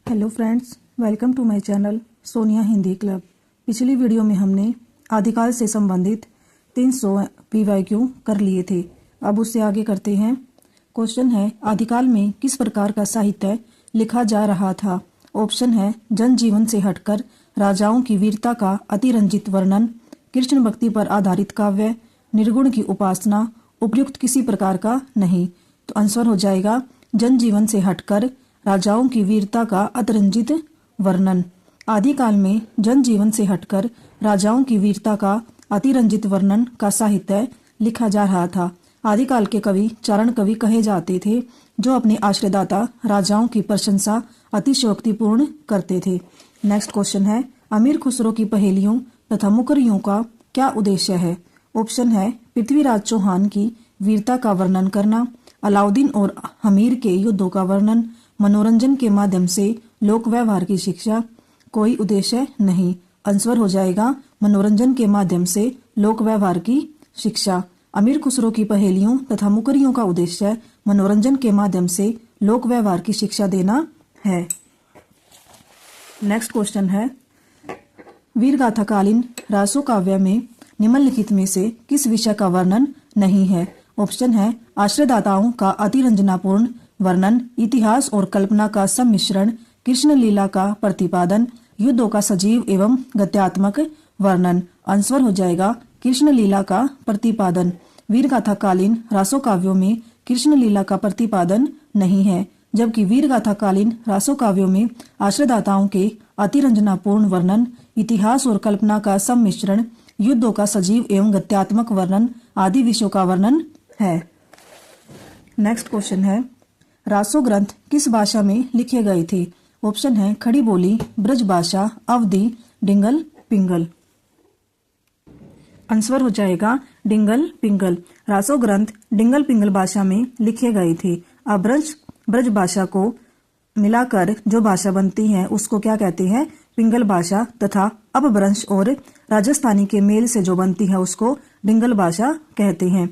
Hello friends, welcome to my channel Sonia Hindi club. पिछली वीडियो में हमने आदिकाल से संबंधित 300 PYQ कर लिए थे। अब उससे आगे करते हैं। क्वेश्चन है, आदिकाल में किस प्रकार का साहित्य लिखा जा रहा था? ऑप्शन है जनजीवन से हटकर राजाओं की वीरता का अतिरंजित वर्णन, कृष्ण भक्ति पर आधारित काव्य, निर्गुण की उपासना, उपयुक्त किसी प्रकार का नहीं। तो आंसर हो जाएगा जनजीवन से हटकर राजाओं की वीरता का अतिरंजित वर्णन। आदिकाल में जनजीवन से हटकर राजाओं की वीरता का अतिरंजित वर्णन का साहित्य लिखा जा रहा था। आदिकाल के कवि चारण कवि कहे जाते थे, जो अपने आश्रयदाता राजाओं की प्रशंसा अतिशयोक्तिपूर्ण करते थे। नेक्स्ट क्वेश्चन है, अमीर खुसरो की पहेलियों तथा मुकरियों का क्या उद्देश्य है? ऑप्शन है पृथ्वीराज चौहान की वीरता का वर्णन करना, अलाउद्दीन और हमीर के युद्धों का वर्णन, मनोरंजन के माध्यम से लोक व्यवहार की शिक्षा। कोई उद्देश्य नहीं। आंसर हो जाएगा मनोरंजन के माध्यम से लोक व्यवहार की शिक्षा। अमीर खुसरो की पहेलियों तथा मुकरियों का उद्देश्य मनोरंजन के माध्यम से लोक व्यवहार की शिक्षा देना है। नेक्स्ट क्वेश्चन है, वीरगाथाकालीन रासो काव्य में निम्नलिखित में से किस विषय का वर्णन नहीं है? ऑप्शन है आश्रयदाताओं का अतिरंजनापूर्ण वर्णन, इतिहास और कल्पना का सम्मिश्रण, कृष्ण लीला का प्रतिपादन, युद्धों का सजीव एवं गद्यात्मक वर्णन। आंसर हो जाएगा कृष्ण लीला का प्रतिपादन। वीरगाथाकालीन रासो काव्यों में कृष्ण लीला का प्रतिपादन नहीं है, जबकि वीरगाथाकालीन रासो काव्यों में आश्रयदाताओं के अतिरंजनापूर्ण वर्णन, इतिहास और कल्पना का सम्मिश्रण, युद्धों का सजीव एवं गद्यात्मक वर्णन आदि विषयों का वर्णन है। नेक्स्ट क्वेश्चन है, रासो ग्रंथ किस भाषा में लिखे गए थे? ऑप्शन है खड़ी बोली, ब्रज भाषा, अवधी, डिंगल पिंगल। आंसर हो जाएगा डिंगल पिंगल। रासो ग्रंथ डिंगल पिंगल भाषा में लिखे गए थे। अब ब्रज भाषा को मिलाकर जो भाषा बनती है उसको क्या कहते हैं? पिंगल भाषा। तथा अपभ्रंश और राजस्थानी के मेल से जो बनती है उसको डिंगल भाषा कहते हैं।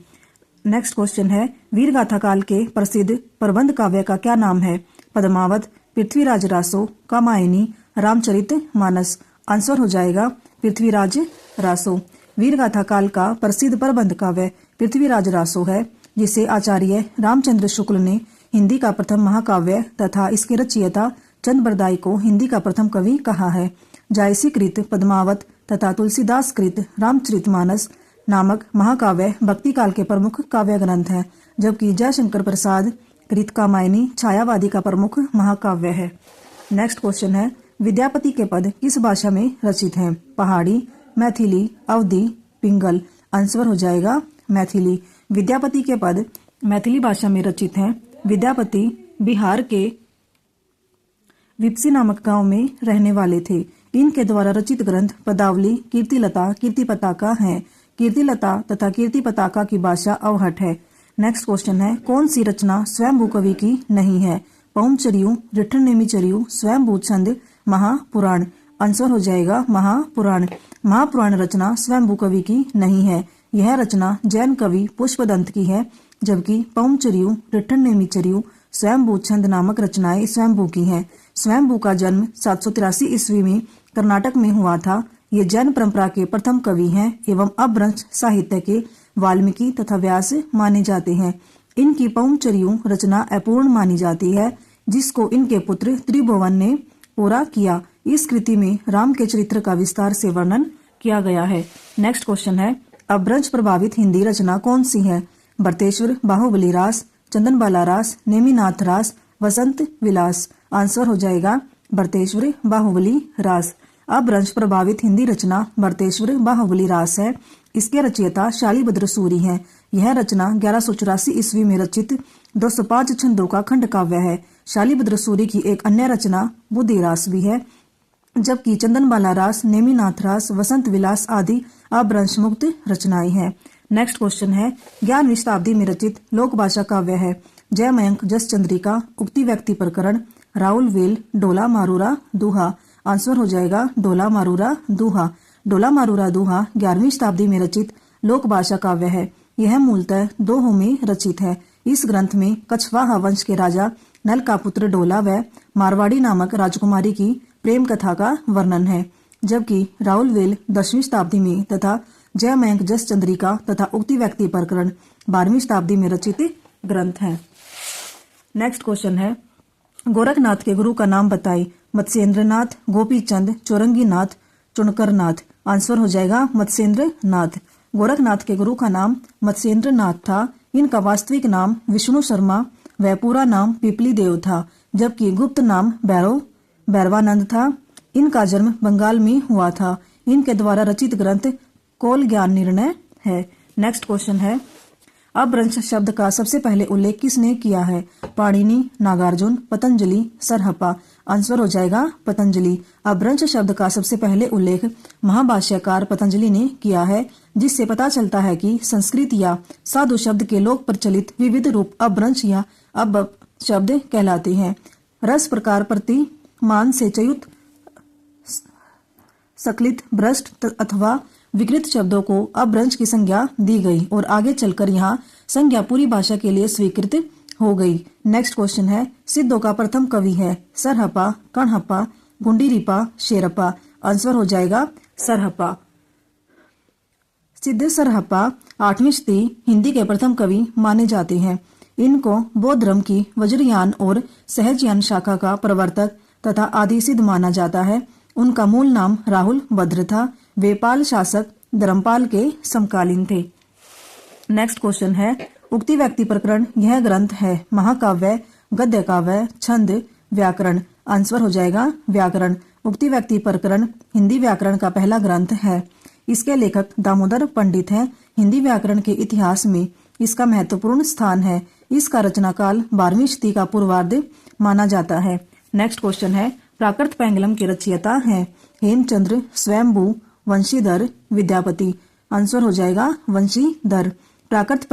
नेक्स्ट क्वेश्चन है, वीरगाथा काल के प्रसिद्ध प्रबंध काव्य का क्या नाम है? पद्मावत, पृथ्वीराज रासो, कामायनी, रामचरित मानस। आंसर हो जाएगा पृथ्वीराज रासो। वीरगाथा काल का प्रसिद्ध प्रबंध काव्य पृथ्वीराज रासो है, जिसे आचार्य रामचंद्र शुक्ल ने हिंदी का प्रथम महाकाव्य तथा इसके रचयिता चंद बरदाई को हिंदी का प्रथम कवि कहा है। जायसी कृत पद्मावत तथा तुलसीदास कृत रामचरितमानस नामक महाकाव्य भक्ति काल के प्रमुख काव्य ग्रंथ है, जबकि जयशंकर प्रसाद कृत कामायनी छायावादी का प्रमुख महाकाव्य है। नेक्स्ट क्वेश्चन है, विद्यापति के पद किस भाषा में रचित हैं? पहाड़ी, मैथिली, अवधी, पिंगल। आंसर हो जाएगा मैथिली। विद्यापति के पद मैथिली भाषा में रचित हैं। विद्यापति बिहार के विपसी नामक गांव में रहने वाले थे। इनके द्वारा रचित ग्रंथ पदावली, कीर्तिलता, कीर्तिपताका है। कीर्तिलता तथा कीर्तिपताका की भाषा अवहट है। नेक्स्ट क्वेश्चन है, कौन सी रचना स्वयंभू कवि की नहीं है? पौमचरियु, रिठ्ठनेमिचरियु, स्वयंभू छंद, महापुराण। आंसर हो जाएगा महापुराण। महापुराण रचना स्वयंभू कवि की नहीं है। यह रचना जैन कवि पुष्पदंत की है, जबकि पौमचरियु, रिठ्ठनेमिचरियु, स्वयंभू छंद नामक रचनाएं स्वयंभू की हैं। स्वयंभू का जन्म 783 ईस्वी में कर्नाटक में हुआ था। ये जैन परंपरा के प्रथम कवि हैं एवं अपभ्रंश साहित्य के वाल्मीकि तथा व्यास माने जाते हैं। इनकी पौमचरियु रचना अपूर्ण मानी जाती है, जिसको इनके पुत्र त्रिभुवन ने पूरा किया। इस कृति में राम के चरित्र का विस्तार से वर्णन किया गया है। नेक्स्ट क्वेश्चन है, अपभ्रंश प्रभावित हिंदी रचना कौन सी है? भरतेश्वर, बाहुबली रास, चंदनबाला रास, नेमिनाथ रास, वसंत विलास। आंसर हो जाएगा भरतेश्वर बाहुबली रास। अपभ्रंश प्रभावित हिंदी रचना भरतेश्वर बाहुबली रास है। इसके रचयिता शालिभद्र सूरी हैं। यह रचना 1184 ईस्वी में रचित 205 छंदों का खंड काव्य है। शालिभद्र सूरी की एक अन्य रचना बुद्धि रास भी है, जबकि चंदनबाला रास, नेमिनाथ रास, वसंत विलास आदि अपभ्रंश मुक्त रचनाएं हैं। नेक्स्ट क्वेश्चन है, 11वीं शताब्दी में रचित लोक भाषा काव्य है? जय मयंक, जस चंद्रिका, उक्ति व्यक्ति प्रकरण, राउल वेल, डोला मारूरा दूहा। आंसर हो जाएगा डोला मारूरा दूहा। डोला मारूरा दूहा 11वीं शताब्दी में रचित लोक भाषा काव्य है। यह मूलतः दोहों में रचित है। इस ग्रंथ में कछवाहा वंश के राजा नल का पुत्र डोला व मारवाड़ी नामक राजकुमारी की प्रेम कथा का वर्णन है, जबकि राउल वेल 10वीं शताब्दी में तथा जयमयंक जस चंद्रिका तथा उक्ति व्यक्ति प्रकरण 12वीं शताब्दी में रचित ग्रंथ हैं। नेक्स्ट क्वेश्चन है, गोरखनाथ के गुरु का नाम बताइए। मत्स्येंद्रनाथ, गोपीचंद, चौरंगीनाथ, चुनकरनाथ। आंसर हो जाएगा मत्स्येंद्रनाथ। गोरखनाथ के गुरु का नाम मत्स्येंद्रनाथ था। इनका वास्तविक नाम विष्णु शर्मा व पूरा नाम पिपली देव था, जबकि गुप्त नाम भैरवानंद था। इनका जन्म बंगाल में हुआ था। इनके द्वारा रचित ग्रंथ कौल ज्ञान निर्णय है। नेक्स्ट क्वेश्चन है, अपभ्रंश शब्द का सबसे पहले उल्लेख किसने किया है? पाणिनि, नागार्जुन, पतंजलि, सरहप्पा। आंसर हो जाएगा पतंजलि। अपभ्रंश शब्द का सबसे पहले उल्लेख महाभाष्यकार पतंजलि ने किया है, जिससे पता चलता है कि संस्कृत या साधु शब्द के लोक प्रचलित विविध रूप अपभ्रंश या अब शब्द कहलाते हैं। रस प्रकार प्रति मान से च्युत, सकलित, भ्रष्ट अथवा विकृत शब्दों को अपभ्रंश की संज्ञा दी गई और आगे चलकर यहाँ संज्ञा पूरी भाषा के लिए स्वीकृत हो गई। नेक्स्ट क्वेश्चन है, सिद्धों का प्रथम कवि है? सरहप्पा, कणहप्पा, गुंडीरिपा, शेरप्पा। आंसर हो जाएगा सरहप्पा। सिद्ध सरहप्पा 8वीं शती हिंदी के प्रथम कवि माने जाते हैं। इनको बौद्ध धर्म की वज्रयान और सहजयान शाखा का प्रवर्तक तथा आदि सिद्ध माना जाता है। उनका मूल नाम राहुल भद्र था। वे पाल शासक धर्मपाल के समकालीन थे। नेक्स्ट क्वेश्चन है, उक्ति व्यक्ति प्रकरण यह ग्रंथ है महाकाव्य, गद्य काव्य, छंद, व्याकरण। आंसर हो जाएगा व्याकरण। उक्ति व्यक्ति प्रकरण हिंदी व्याकरण का पहला ग्रंथ है। इसके लेखक दामोदर पंडित हैं। हिंदी व्याकरण के इतिहास में इसका महत्वपूर्ण स्थान है। इसका रचनाकाल 12वीं शती का पूर्वार्ध माना जाता है। नेक्स्ट क्वेश्चन है, प्राकृत पैंगलम के रचयिता हैं हेमचंद्र, स्वयंभू, वंशीधर, विद्यापति। आंसर हो जाएगा वंशीधर। प्राकृत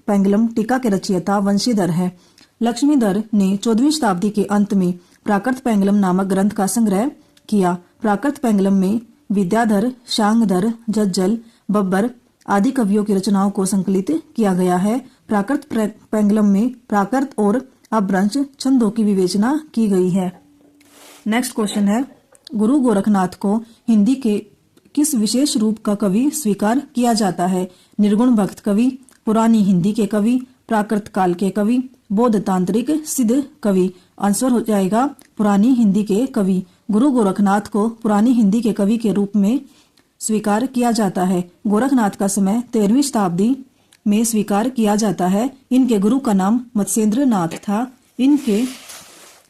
पैंगलम टीका के रचयिता वंशीधर है। लक्ष्मीधर ने 14वीं शताब्दी के अंत में प्राकृत पैंगलम नामक ग्रंथ का संग्रह किया। प्राकृत पैंगलम में विद्याधर, शांगधर, जज्जल, बब्बर आदि कवियों की रचनाओं को संकलित किया गया है। प्राकृत पैंगलम में प्राकृत और अपभ्रंश छंदों की विवेचना की गई है। नेक्स्ट क्वेश्चन है, गुरु गोरखनाथ को हिंदी के किस विशेष रूप का कवि स्वीकार किया जाता है? निर्गुण भक्त कवि, पुरानी हिंदी के कवि, प्राकृत काल के कवि, बौद्ध तांत्रिक सिद्ध कवि। आंसर हो जाएगा पुरानी हिंदी के कवि। गुरु गोरखनाथ को पुरानी हिंदी के कवि के रूप में स्वीकार किया जाता है। गोरखनाथ का समय 13वीं शताब्दी में स्वीकार किया जाता है। इनके गुरु का नाम मत्स्येंद्रनाथ था। इनके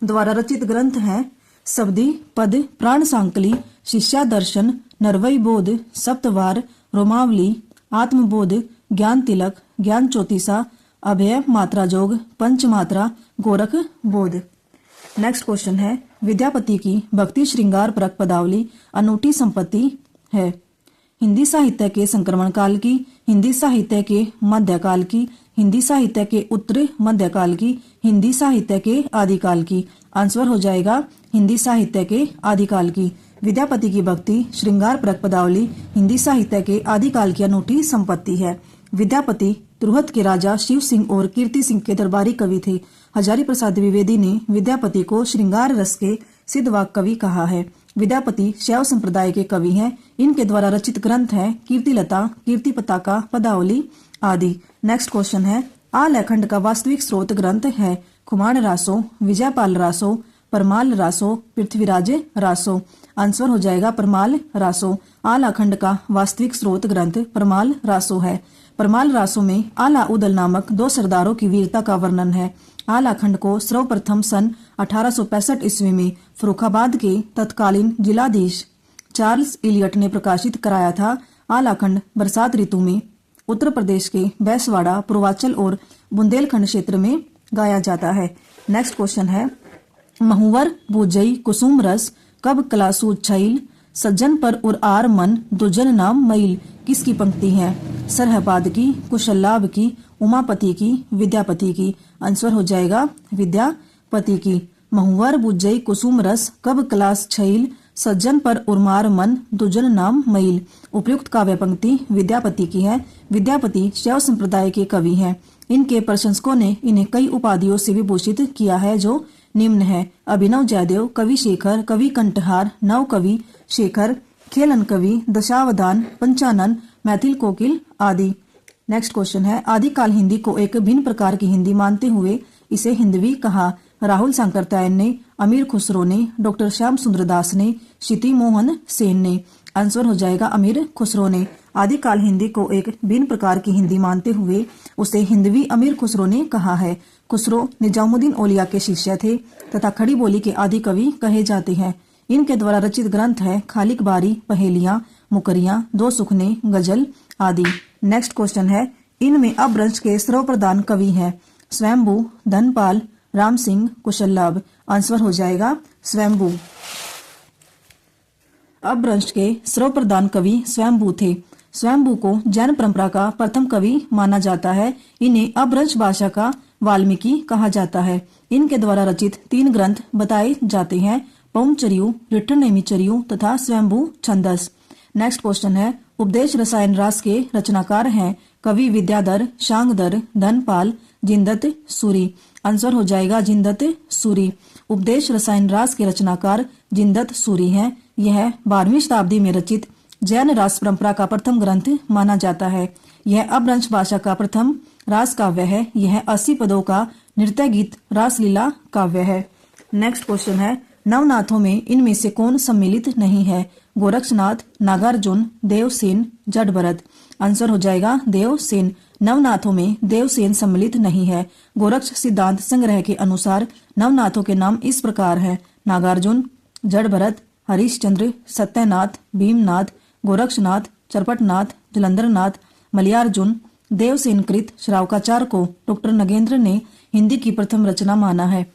द्वारा रचित ग्रंथ हैं शब्दी पद, प्राण सांकली, शिष्या दर्शन, नरवई बोध, सप्तवार, रोमावली, आत्मबोध, ज्ञान तिलक, ज्ञान चौतीसा, अभय मात्रा जोग, पंच मात्रा, गोरख बोध। नेक्स्ट क्वेश्चन है, विद्यापति की भक्ति श्रृंगार परक पदावली अनूठी संपत्ति है। हिंदी साहित्य के संक्रमण काल की, हिंदी साहित्य के मध्यकाल की, हिंदी साहित्य के उत्तर मध्यकाल की, हिंदी साहित्य के आदिकाल की। आंसर हो जाएगा हिंदी साहित्य के आदिकाल की। विद्यापति की भक्ति श्रृंगार परक पदावली हिंदी साहित्य के आदिकाल की अनूठी संपत्ति है। विद्यापति तिरुहत के राजा शिव सिंह और कीर्ति सिंह के दरबारी कवि थे। हजारी प्रसाद द्विवेदी ने विद्यापति को श्रृंगार रस के सिद्धवाक कवि कहा है। विद्यापति शैव संप्रदाय के कवि हैं। इनके द्वारा रचित ग्रंथ है कीर्तिलता, कीर्ति पताका, पदावली आदि। नेक्स्ट क्वेश्चन है, आलेखंड का वास्तविक स्रोत ग्रंथ है खुमान रासो, विजयपाल रासो, परमाल रासो, पृथ्वीराज रासो। आंसर हो जाएगा परमाल रासो। आलाखंड का वास्तविक स्रोत ग्रंथ परमाल रासो है। परमाल रासो में आला उदल नामक 2 सरदारों की वीरता का वर्णन है। आलाखंड को सर्वप्रथम सन 1865 ईस्वी में फर्रुखाबाद के तत्कालीन जिलाधीश चार्ल्स इलियट ने प्रकाशित कराया था। आलाखंड बरसात ऋतु में उत्तर प्रदेश के बैसवाड़ा, पूर्वांचल और बुंदेलखंड क्षेत्र में गाया जाता है। नेक्स्ट क्वेश्चन है, महुवर बूझई कुसुम रस कब कलासू छैल, सज्जन पर उर आर मन दुजन नाम मैल। किसकी पंक्ति है? सरहपाद की, कुशललाभ की, उमापति की, विद्यापति की। आंसर हो जाएगा विद्यापति की। महुवर बुझई कुसुम रस कब कलास छैल, सज्जन पर उर्मार मन दुजन नाम मईल। उपयुक्त काव्य पंक्ति विद्यापति की है। विद्यापति शैव संप्रदाय के कवि हैं। इनके प्रशंसकों ने इन्हें कई उपाधियों से विभूषित किया है जो निम्न है: अभिनव जयदेव, कवि शेखर, कवि कंठहार, नव कवि शेखर, खेलन कवि, दशावधान, पंचानन, मैथिल कोकिल आदि। नेक्स्ट क्वेश्चन है, आदिकाल हिंदी को एक भिन्न प्रकार की हिंदी मानते हुए इसे हिंदवी कहा। राहुल सांकृत्यायन ने, अमीर खुसरो ने, डॉक्टर श्याम सुंदर दास ने, क्षिति मोहन सेन ने। आंसर हो जाएगा अमीर खुसरो ने। आदिकाल हिंदी को एक भिन्न प्रकार की हिंदी मानते हुए उसे हिंदवी अमीर खुसरो ने कहा है। खुसरो निजामुद्दीन औलिया के शिष्य थे तथा खड़ी बोली के आदि कवि कहे जाते हैं। इनके द्वारा रचित ग्रंथ है खालिक बारी, पहेलियां, मुकरियां, दो सुखने, गजल आदि। नेक्स्ट क्वेश्चन है, इनमें अपभ्रंश के सर्वप्रधान कवि हैं स्वयंभू, धनपाल, राम सिंह, कुशललाभ। आंसर हो जाएगा स्वयंभू। अपभ्रंश के सर्वप्रधान कवि स्वयंभू थे। स्वयंभू को जैन परंपरा का प्रथम कवि माना जाता है। इन्हें अपभ्रंश भाषा का वाल्मीकि कहा जाता है। इनके द्वारा रचित 3 ग्रंथ बताए जाते हैं: पौंचर्यु, रिट्ठनेमिचर्यु तथा स्वयंभू छंदस। नेक्स्ट क्वेश्चन है, उपदेश रसायन रास के रचनाकार हैं कवि विद्याधर, शांगधर, धनपाल, जिंदत सूरी। आंसर हो जाएगा जिंदत सूरी। उपदेश रसायन रास के रचनाकार जिंदत सूरी हैं। यह 12वीं शताब्दी में रचित जैन रास परंपरा का प्रथम ग्रंथ माना जाता है। यह अपभ्रंश भाषा का प्रथम रास काव्य है। यह 80 पदों का नृत्य गीत रासलीला काव्य है। नेक्स्ट क्वेश्चन है, नवनाथों में इनमें से कौन सम्मिलित नहीं है? गोरक्षनाथ, नागार्जुन, देवसेन, जडभरत। आंसर हो जाएगा देवसेन। नवनाथों में देवसेन सम्मिलित नहीं है। गोरक्ष सिद्धांत संग्रह के अनुसार नवनाथों के नाम इस प्रकार हैं: नागार्जुन, जडभरत, हरिश्चंद्र, सत्यनाथ, भीमनाथ, गोरक्षनाथ, चरपटनाथ, जलंधरनाथ, मलयार्जुन। देवसेन कृत श्रावकाचार को डॉक्टर नगेंद्र ने हिंदी की प्रथम रचना माना है।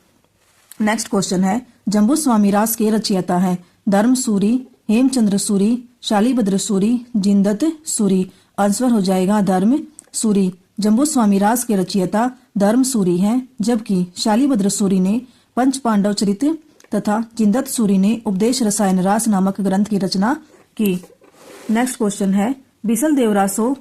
नेक्स्ट क्वेश्चन है, जम्बू स्वामी रास के रचयिता हैं धर्म सूरी, हेमचंद्र सूरी, शालीभद्र सूरी, जिंदत सूरी। आंसर हो जाएगा धर्म सूरी। जम्बू स्वामी रास के रचयिता धर्म सूरी हैं, जबकि शालीभद्र सूरी ने पंच पांडव चरित्र तथा जिंदत सूरी ने उपदेश रसायन रास नामक ग्रंथ की रचना की। नेक्स्ट क्वेश्चन है, बिसल देवरासों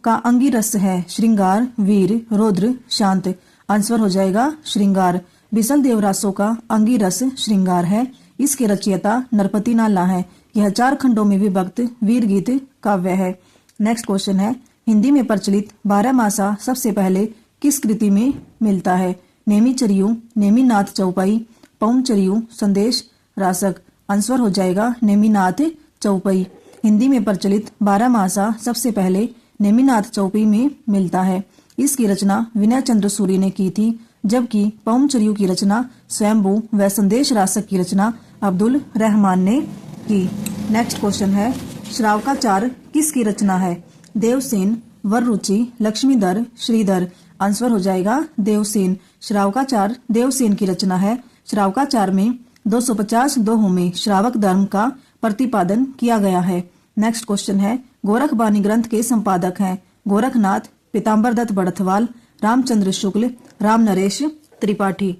का अंगिरस है श्रृंगार, वीर, रौद्र, शांत। आंसर हो जाएगा श्रृंगार। बिसल देवरासों का अंगिरस श्रृंगार है। इसके रचयिता नरपति नाला है। यह 4 खंडों में विभक्त वीर गीत काव्य है। नेक्स्ट क्वेश्चन है, हिंदी में प्रचलित 12 मासा सबसे पहले किस कृति में मिलता है? नेमिचर्यु, नेमिनाथ चौपाई, पौंचर्यु, संदेश रासक। आंसर हो जाएगा नेमिनाथ चौपाई। हिंदी में प्रचलित 12 मासा सबसे पहले नेमिनाथ चौपाई में मिलता है। इसकी रचना विनय चंद्र सूरी ने की थी, जबकि पौंचर्यु की रचना स्वयंभू व संदेश रासक की रचना अब्दुल रहमान ने की। नेक्स्ट क्वेश्चन है, श्रावकाचार किसकी रचना है? देवसेन, वररुचि, लक्ष्मीधर, श्रीधर। आंसर हो जाएगा देवसेन। श्रावकाचार देवसेन की रचना है। श्रावकाचार में 250 दोहों में श्रावक धर्म का प्रतिपादन किया गया है। नेक्स्ट क्वेश्चन है, गोरखबानी ग्रंथ के संपादक हैं गोरखनाथ, पीताम्बर दत्त बड़थवाल, रामचंद्र शुक्ल, राम नरेश त्रिपाठी।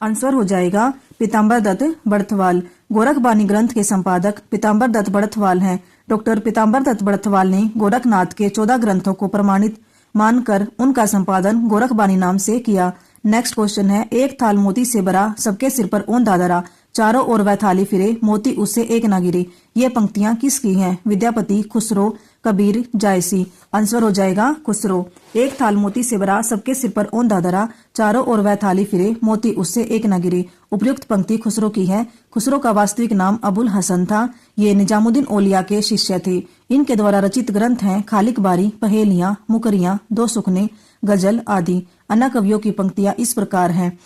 आंसर हो जाएगा पीताम्बर दत्त बड़थवाल। गोरखबानी ग्रंथ के संपादक पीताम्बर दत्त बड़थवाल हैं। डॉक्टर पीताम्बर दत्त बड़थवाल ने गोरखनाथ के 14 ग्रंथों को प्रमाणित मानकर उनका संपादन गोरखबानी नाम से किया। नेक्स्ट क्वेश्चन है, एक थाल मोती से भरा, सबके सिर पर ओंधा धरा, चारों ओर वह थाली फिरे, मोती उससे एक न गिरे। ये पंक्तियां किसकी हैं? विद्यापति, खुसरो, कबीर, जायसी। आंसर हो जाएगा खुसरो। एक थाल मोती से भरा, सबके सिर पर ओंधा धरा, चारों ओर वह थाली फिरे, मोती उससे एक न गिरे। उपयुक्त पंक्ति खुसरो की है। खुसरो का वास्तविक नाम अबुल हसन था। ये निजामुद्दीन औलिया के शिष्य थे। इनके द्वारा रचित ग्रंथ हैं खालिक बारी, पहेलियां, मुकरियां, दो सुखने, गजल आदि। अन्य कवियों की पंक्तियां इस प्रकार हैं: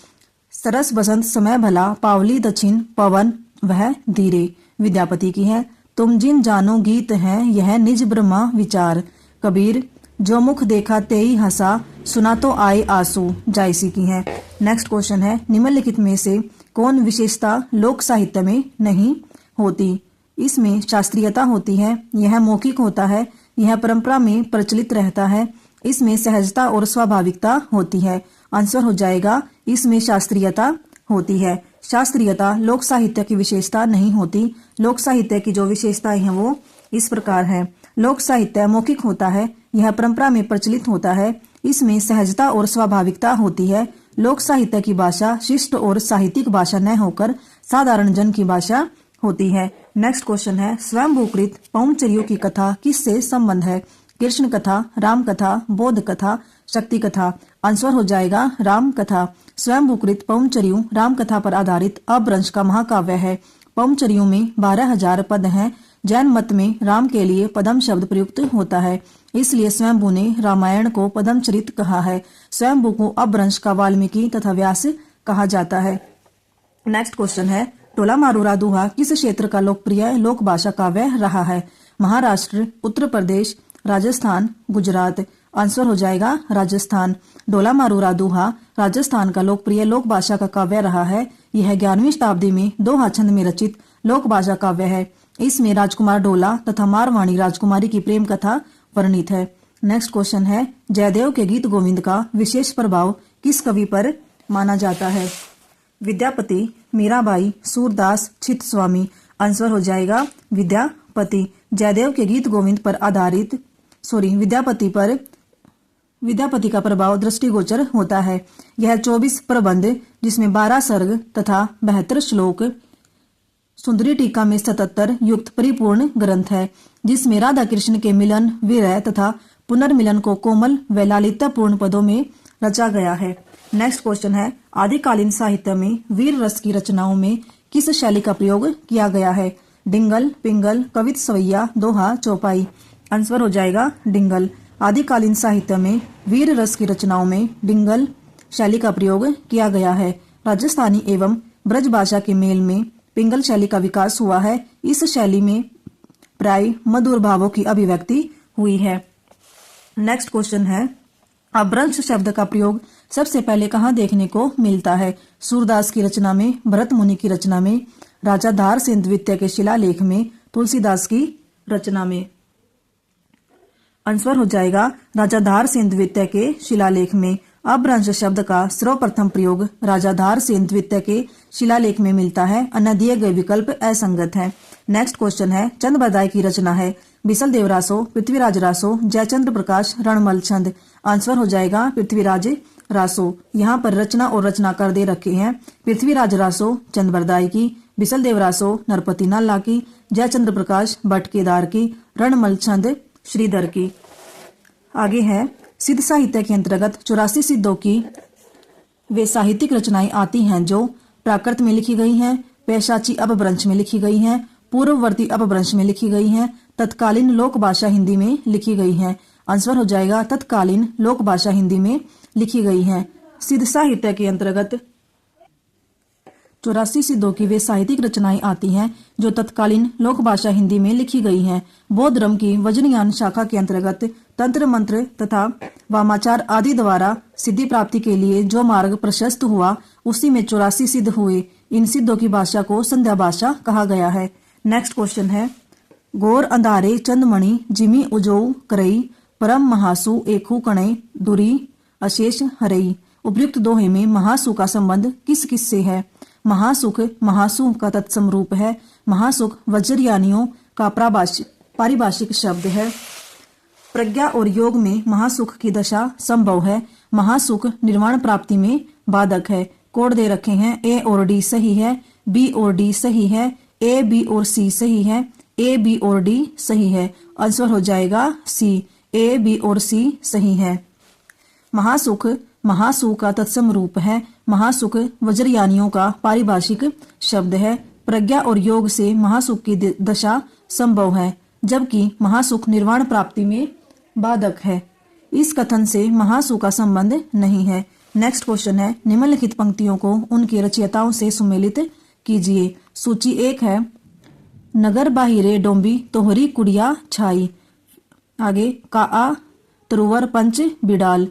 सरस बसंत समय भला, पावली दक्षिण पवन वह धीरे। विद्यापति की है। तुम जिन जानो गीत हैं, यह निज ब्रह्मा विचार। कबीर, जो मुख देखा तेई हंसा, सुना तो आए आंसू। जायसी की है। नेक्स्ट क्वेश्चन है, निम्नलिखित में से कौन विशेषता लोक साहित्य में नहीं होती? इसमें शास्त्रीयता होती है, यह मौखिक होता है, यह परंपरा में प्रचलित रहता है, इसमें सहजता और स्वाभाविकता होती है। आंसर हो जाएगा इसमें शास्त्रीयता होती है। शास्त्रीयता लोक साहित्य की विशेषता नहीं होती। लोक साहित्य की जो विशेषताएं हैं वो इस प्रकार है। लोक साहित्य मौखिक होता है, यह परंपरा में प्रचलित होता है, इसमें सहजता और स्वाभाविकता होती है। लोक साहित्य की भाषा शिष्ट और साहित्यिक भाषा न होकर साधारण जन की भाषा होती है। नेक्स्ट क्वेश्चन है, स्वयंभूकृत पौंचर्यों की कथा किससे संबंध है? कृष्ण कथा, राम कथा, बौद्ध कथा, शक्ति कथा। आंसर हो जाएगा राम कथा। स्वयंभूकृत पौंचर्यों राम कथा पर आधारित अपभ्रंश का महाकाव्य है। पौंचर्यों में 12,000 पद हैं। जैन मत में राम के लिए पदम शब्द प्रयुक्त होता है, इसलिए स्वयंभू ने रामायण को पदमचरित कहा है। स्वयंभू को अपभ्रंश का वाल्मीकि तथा व्यास कहा जाता है। नेक्स्ट क्वेश्चन है, टोला मारूरा दोहा किस क्षेत्र का लोकप्रिय लोक भाषा काव्य रहा है? महाराष्ट्र, उत्तर प्रदेश, राजस्थान, गुजरात। आंसर हो जाएगा राजस्थान। डोला मारूरा दोहा राजस्थान का लोकप्रिय लोक भाषा का काव्य रहा है। यह 11वीं शताब्दी में दोहा छंद में रचित लोक भाषा काव्य है। इसमें राजकुमार डोला तथा मारवाणी राजकुमारी की प्रेम कथा वर्णित है। नेक्स्ट क्वेश्चन है, जयदेव के गीत गोविंद का विशेष प्रभाव किस कवि पर माना जाता है? विद्यापति, मीराबाई, सूरदास, चित्तस्वामी। आंसर हो जाएगा विद्यापति। जयदेव के गीत गोविंद पर आधारित विद्यापति का प्रभाव दृष्टिगोचर होता है। यह 24 प्रबंध जिसमें 12 सर्ग तथा 72 श्लोक, सुंदरी टीका में 77 युक्त परिपूर्ण ग्रंथ है, जिसमें राधा कृष्ण के मिलन, विरह तथा पुनर्मिलन को कोमल व लालित्यपूर्ण पदों में रचा गया है। नेक्स्ट क्वेश्चन है, आदिकालीन साहित्य में वीर रस की रचनाओं में किस शैली का प्रयोग किया गया है? डिंगल, पिंगल, कवित सवैया, दोहा, चौपाई। आंसर हो जाएगा डिंगल। आदिकालीन साहित्य में वीर रस की रचनाओं में डिंगल शैली का प्रयोग किया गया है। राजस्थानी एवं ब्रज भाषा के मेल में पिंगल शैली का विकास हुआ है। इस शैली में प्राय मधुर भावों की अभिव्यक्ति हुई है। नेक्स्ट क्वेश्चन है, अपभ्रंश शब्द का प्रयोग सबसे पहले कहाँ देखने को मिलता है? सूरदास की रचना में, भरत मुनि की रचना में, राजा धार सेन द्वितीय के शिलालेख में, तुलसीदास की रचना में। आंसर हो जाएगा राजा धार सेन द्वितीय के शिलालेख में। अपभ्रंश शब्द का सर्वप्रथम प्रयोग राजा धार सेन द्वितीय के शिलालेख में मिलता है, अन्य दिए गए विकल्प असंगत हैं। नेक्स्ट क्वेश्चन है, चंद बरदाई की रचना है? बिसल रासो, पृथ्वीराज रासो, जयचंद्र प्रकाश, रणमल छंद। आंसर हो जाएगा पृथ्वीराज रासो। यहाँ पर रचना और रचनाकार दे रखे हैं। पृथ्वीराज रासो चंद बरदाई की, बिसल रासो नरपति नाला की, जयचंद्र प्रकाश भट्ट केदार की, रणमल छंद श्रीधर की। आगे है, सिद्ध साहित्य के अंतर्गत 84 सिद्धों की वे साहित्यिक रचनाएं आती हैं जो प्राकृत में लिखी गई हैं, पैशाची अपभ्रंश में लिखी गई हैं, पूर्ववर्ती अपभ्रंश में लिखी गई हैं, तत्कालीन लोक भाषा हिंदी में लिखी गई हैं। आंसर हो जाएगा तत्कालीन लोक भाषा हिंदी में लिखी गई हैं। सिद्ध साहित्य के अंतर्गत 84 सिद्धों की वे साहित्यिक रचनाएं आती हैं जो तत्कालीन लोक भाषा हिंदी में लिखी गई हैं। बौद्ध धर्म की वज्रयान शाखा के अंतर्गत तंत्र मंत्र तथा वामाचार आदि द्वारा सिद्धि प्राप्ति के लिए जो मार्ग प्रशस्त हुआ उसी में 84 सिद्ध हुए। इन सिद्धों की भाषा को संध्या भाषा कहा गया है। नेक्स्ट क्वेश्चन है, गौर अंधारे चंदमणि जिमी उजोऊ करई, परम महासु एकु कणय दुरी अशेष हरई। उपयुक्त दोहे में महासु का संबंध किस किस से है? महासुख महासु का तत्सम रूप है। महासुख वज्रयानियों का पारिभाषिक शब्द है। प्रज्ञा और योग में महासुख की दशा संभव है। महासुख निर्वाण प्राप्ति में बाधक है। कोड दे रखे हैं, ए और डी सही है, बी और डी सही है, ए बी और सी सही है, ए बी और डी सही है। आंसर हो जाएगा सी, ए बी और सी सही है। महासुख महासु का तत्सम रूप है। महासुख वज्रयानियों का पारिभाषिक शब्द है। प्रज्ञा और योग से महासुख की दशा संभव है, जबकि महासुख निर्वाण प्राप्ति में बाधक है। इस कथन से महासु का संबंध नहीं है। नेक्स्ट क्वेश्चन है, निम्नलिखित पंक्तियों को उनके रचयिताओं से सुमेलित कीजिए। सूची 1 है, नगर बाहिरे डोंबी तोहरी कुड़िया छाई। आगे, का तरुवर पंच बिडाल,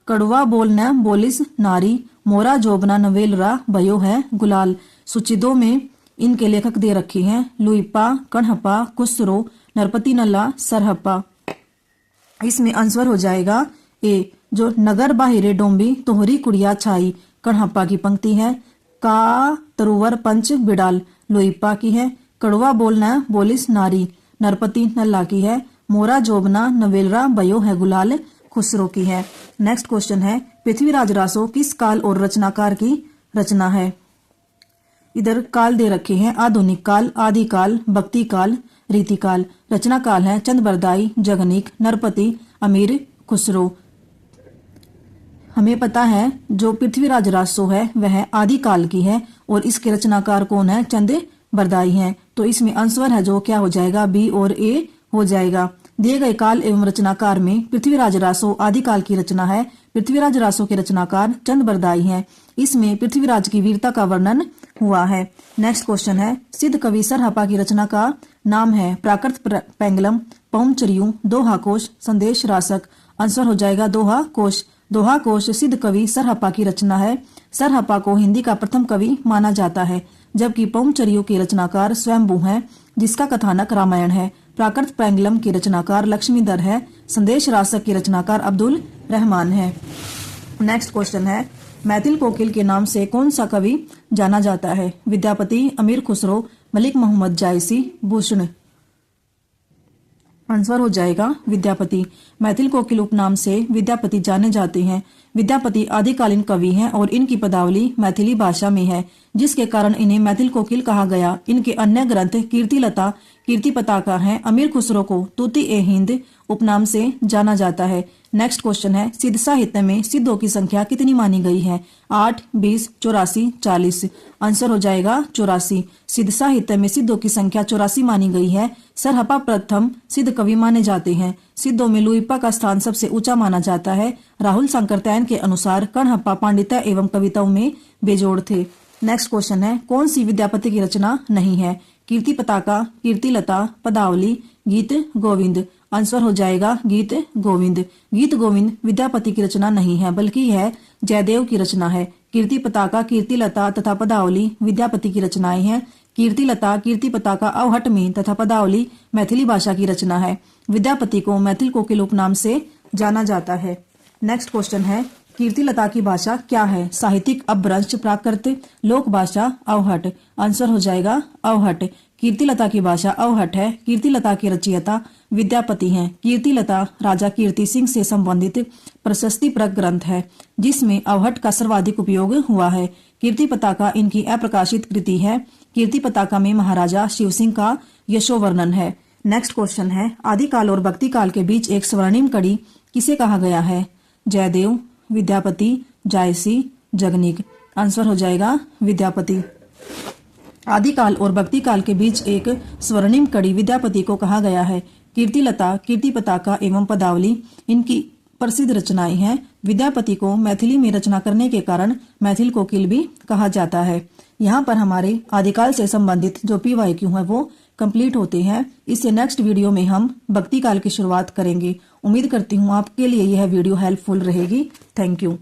कड़वा बोल न बोलिस नारी, मोरा जोबना नवेलरा भयो है गुलाल। सूची 2 में इनके लेखक दे रखे हैं, लुईपा, कणहप्पा, कुसरो, नरपति नल्ला, सरहप्पा। इसमें आंसर हो जाएगा ए, जो नगर बाहिरे डोंबी तोहरी कुड़िया छाई कणहप्पा की पंक्ति है। का तरुवर पंच बिडाल लोईपा की है। कड़वा बोलना बोलिस नारी नरपति नल्ला की है। मोरा जोबना नवेलरा बयो है गुलाल खुसरो की है। नेक्स्ट क्वेश्चन है पृथ्वीराज रासो किस काल और रचनाकार की रचना है। इधर काल दे रखे हैं आधुनिक काल, आदिकाल, भक्ति काल, रीतिकाल। रचना काल है चंद-बरदाई, जगनीक, नरपति, अमीर खुसरो। हमें पता है जो पृथ्वीराज रासो है वह आदिकाल की है और इसके रचनाकार कौन है, चंद बरदाई हैं। तो इसमें आंसर है जो क्या हो जाएगा, बी और ए हो जाएगा। दिए गए काल एवं रचनाकार में पृथ्वीराज रासो आदिकाल की रचना है। पृथ्वीराज रासो के रचनाकार चंद बरदाई हैं। इसमें पृथ्वीराज की वीरता का वर्णन हुआ है। नेक्स्ट क्वेश्चन है सिद्ध कवि सरहपा की रचना का नाम है प्राकृत पैंगलम, पौमचरियू, दोहा कोश, संदेश रासक। आंसर हो जाएगा दोहा कोश। दोहा कोश सिद्ध कवि सरहपा की रचना है। सरहपा को हिंदी का प्रथम कवि माना जाता है, जबकि पौमचरियू के रचनाकार स्वयंभू हैं, जिसका कथानक रामायण है। प्राकृत पैंगलम की रचनाकार लक्ष्मीधर है। संदेश रासक की रचनाकार अब्दुल रहमान है। नेक्स्ट क्वेश्चन है मैथिल कोकिल के नाम से कौन सा कवि जाना जाता है। विद्यापति, अमीर खुसरो, मलिक मोहम्मद जायसी, भूषण। आंसर हो जाएगा विद्यापति। मैथिल कोकिल उपनाम से विद्यापति जाने जाते हैं। विद्यापति आदिकालीन कवि हैं और इनकी पदावली मैथिली भाषा में है, जिसके कारण इन्हें मैथिल कोकिल कहा गया। इनके अन्य ग्रंथ कीर्तिलता, कीर्ति पताका हैं। अमीर खुसरो को तूती ए हिंद उपनाम से जाना जाता है। नेक्स्ट क्वेश्चन है सिद्ध साहित्य में सिद्धों की संख्या कितनी मानी गई है। 8, 20, 84, 40। आंसर हो जाएगा 84। सिद्ध साहित्य में सिद्धों की संख्या 84 मानी गई है। सरहपा प्रथम सिद्ध कवि माने जाते हैं। सिद्धों में लुईपा का स्थान सबसे ऊंचा माना जाता है। राहुल शंकरतैन के अनुसार कणहप्पा पांडित्य एवं कविताओं में बेजोड़ थे। नेक्स्ट क्वेश्चन है कौन सी विद्यापति की रचना नहीं है। कीर्ति पताका, कीर्तिलता, पदावली, गीत गोविंद। आंसर हो जाएगा गीत गोविंद। गीत गोविंद विद्यापति की रचना नहीं है, बल्कि यह जयदेव की रचना है। कीर्ति पताका, कीर्तिलता तथा पदावली विद्यापति की रचनाएं हैं। कीर्तिलता, कीर्ति पताका अवहट में तथा पदावली मैथिली भाषा की रचना है। विद्यापति को मैथिल कोकिल उपनाम से जाना जाता है। नेक्स्ट क्वेश्चन है कीर्तिलता की भाषा क्या है। साहित्यिक, अपभ्रंश, प्राकृत, लोक भाषा, अवहट। आंसर हो जाएगा अवहट। कीर्तिलता की भाषा अवहट है। कीर्तिलता के रचयिता विद्यापति हैं। कीर्तिलता राजा कीर्ति सिंह से संबंधित प्रशस्तिप्रद ग्रंथ है, जिसमें अवहट का सर्वाधिक उपयोग हुआ है। कीर्ति पताका इनकी अप्रकाशित कृति है। कीर्ति पताका में महाराजा शिव सिंह का यशोवर्णन है। नेक्स्ट क्वेश्चन है आदिकाल और भक्ति काल के बीच एक स्वर्णिम कड़ी किसे कहा गया है। जयदेव, विद्यापति, जायसी, जगनीक। आंसर हो जाएगा विद्यापति। आदिकाल और भक्ति काल के बीच एक स्वर्णिम कड़ी विद्यापति को कहा गया है। कीर्तिलता, कीर्ति पताका एवं पदावली इनकी प्रसिद्ध रचनाएं हैं। विद्यापति को मैथिली में रचना करने के कारण मैथिल कोकिल भी कहा जाता है। यहाँ पर हमारे आदिकाल से संबंधित जो PYQ है वो कंप्लीट होते हैं। इससे नेक्स्ट वीडियो में हम भक्ति काल की शुरुआत करेंगे। उम्मीद करती हूँ आपके लिए यह वीडियो हेल्पफुल रहेगी। Thank you.